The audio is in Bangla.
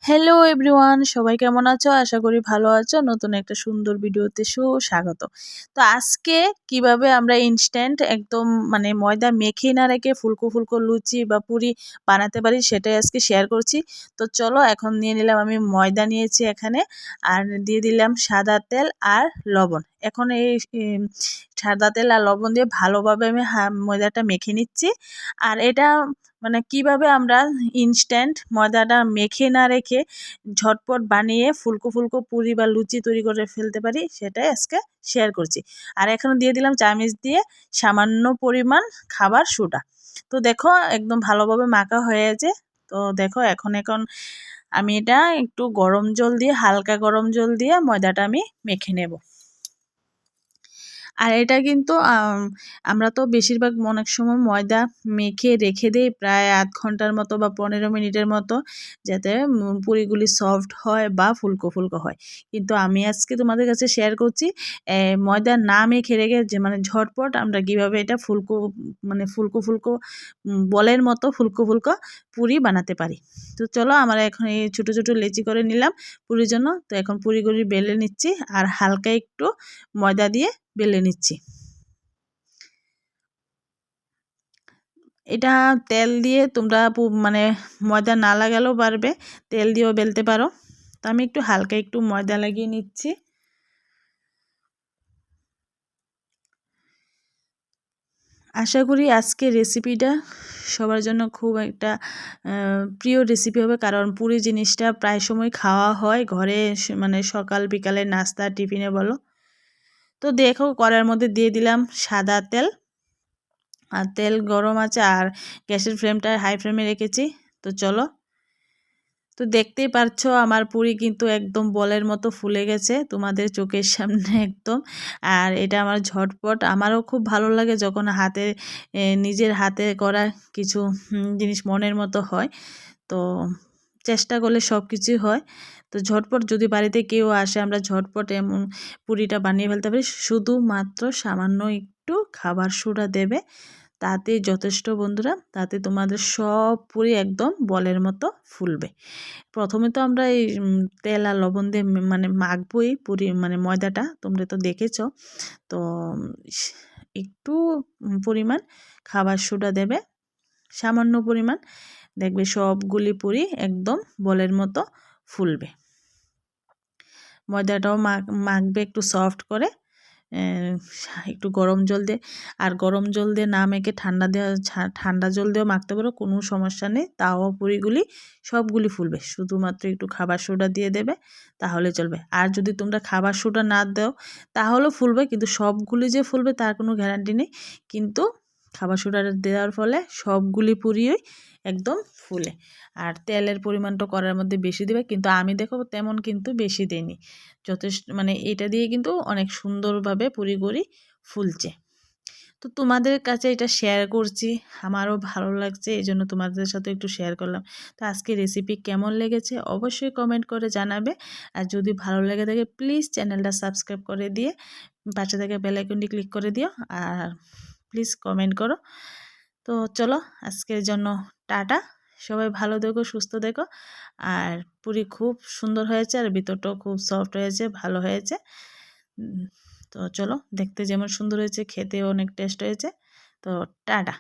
হ্যালো এভরিওয়ান, সবাই কেমন আছো? আশা করি ভালো আছো। নতুন একটা সুন্দর ভিডিওতে সুস্বাগত। তো আজকে কিভাবে আমরা ইনস্ট্যান্ট একদম ময়দা মেখে না রেখে ফুলকো ফুলকো লুচি বা পুরি বানাতে পারি সেটাই আজকে শেয়ার করছি। তো চলো, এখন নিয়ে নিলাম আমি ময়দা নিয়েছি এখানে, আর দিয়ে দিলাম সাদা তেল আর লবণ। এখন এই সাদা তেল আর লবণ দিয়ে ভালোভাবে আমি ময়দাটা মেখে নিচ্ছি। আর এটা কিভাবে আমরা ইনস্ট্যান্ট ময়দাটা মেখে না রেখে ঝটপট বানিয়ে ফুলকো ফুলকো পুরি বা লুচি তৈরি করে ফেলতে পারি সেটাই আজকে শেয়ার করছি। আর এখন দিয়ে দিলাম চামচ দিয়ে সামান্য পরিমাণ খাবার সোডা। তো দেখো একদম ভালোভাবে মাখা হয়ে গেছে। তো দেখো এখন এখন আমি এটা একটু গরম জল দিয়ে, হালকা গরম জল দিয়ে ময়দাটা আমি মেখে নেব। আর এটা কিন্তু আমরা তো বেশিরভাগ অনেক সময় ময়দা মেখে রেখে দিই প্রায় আধ ঘন্টার মতো বা 15 মিনিটের মতো, যাতে পুরিগুলি সফট হয় বা ফুলকো ফুলকো হয়। কিন্তু আমি আজকে তোমাদের কাছে শেয়ার করছি ময়দা না মেখে রেখে যে ঝটপট আমরা কীভাবে এটা ফুলকো ফুলকো ফুলকো বলের মতো ফুলকো ফুলকো পুরি বানাতে পারি। তো চলো, আমরা এখন এই ছোটো ছোটো লেচি করে নিলাম পুরির জন্য। তো এখন পুরিগুলি বেলে নিচ্ছি আর হালকা একটু ময়দা দিয়ে বেলে নিচ্ছি। এটা তেল দিয়ে তোমরা ময়দা না লাগালেও পারবে, তেল দিয়েও বেলতে পারো। তো আমি একটু হালকা একটু ময়দা লাগিয়ে নিচ্ছি। আশা করি আজকের রেসিপিটা সবার জন্য খুব একটা প্রিয় রেসিপি হবে, কারণ পুরি জিনিসটা প্রায় সময় খাওয়া হয় ঘরে, সকাল বিকালে নাস্তা টিফিনে বলো। তো দেখো, কড়াইয়ের মধ্যে দিয়ে দিলাম সাদা তেল। আর তেল গরম আছে আর গ্যাসের ফ্লেমটা হাই ফ্লেমে রেখেছি। তো চলো, তো দেখতেই পারছো আমার পুরি কিন্তু একদম বলের মতো ফুলে গেছে তোমাদের চোখের সামনে একদম। আর এটা আমার ঝটপট, আমারও খুব ভালো লাগে যখন নিজের হাতে করা কিছু জিনিস মনের মতো হয়। তো চেষ্টা করলে সব কিছুই হয়। তো ঝটপট যদি বাড়িতে কেউ আসে, আমরা ঝটপট এমন পুরিটা বানিয়ে ফেলতে পারি। শুধুমাত্র সামান্য একটু খাবার সোডা দেবে, তাতেই যথেষ্ট বন্ধুরা। তাতে তোমাদের সব পুরি একদম বলের মতো ফুলবে। প্রথমে তো আমরা এই তেল আর লবণ দিয়ে মাখবই পুরি ময়দাটা, তোমরা তো দেখেছো। তো একটু পরিমাণ খাবার সোডা দেবে, সামান্য পরিমাণ, দেখবে সবগুলি পুরি একদম বলের মতো ফুলবে। ময়দাটাও মাখবে একটু সফট করে, একটু গরম জল দিয়ে। আর গরম জল দিয়ে না মেখে ঠান্ডা জল দিয়েও মাখতে পারো, কোনো সমস্যা নেই, তাও পুরিগুলি সবগুলি ফুলবে। শুধুমাত্র একটু খাবার সোডা দিয়ে দেবে, তাহলে চলবে। আর যদি তোমরা খাবার সোডা না দাও তাহলেও ফুলবে, কিন্তু সবগুলি যে ফুলবে তার কোনো গ্যারান্টি নেই। কিন্তু খাবার সোডা দেওয়ার ফলে সবগুলি পুরিই একদম ফুলে। আর তেলের পরিমাণটা কড়াইয়ের মধ্যে বেশি দেবে, কিন্তু আমি দেখো তেমন কিন্তু বেশি দিইনি, যথেষ্ট। এটা দিয়ে কিন্তু অনেক সুন্দরভাবে পুরিগুলি ফুলছে। তো তোমাদের কাছে এটা শেয়ার করছি, আমারও ভালো লাগছে, এই জন্য তোমাদের সাথে একটু শেয়ার করলাম। তো আজকে রেসিপি কেমন লেগেছে অবশ্যই কমেন্ট করে জানাবে। আর যদি ভালো লেগে থাকে প্লিজ চ্যানেলটা সাবস্ক্রাইব করে দিয়ে পাশে থেকে বেল আইকনটি ক্লিক করে দিও, আর প্লিজ কমেন্ট করো। তো চলো, আজকের জন্য টাটা। সবাই ভালো থেকো, সুস্থ থেকো। আর পুরি খুব সুন্দর হয়েছে, আর ভিতরটাও খুব সফট হয়েছে, ভালো হয়েছে। তো চলো, দেখতে যেমন সুন্দর হয়েছে খেতেও অনেক টেস্ট হয়েছে। তো টাটা।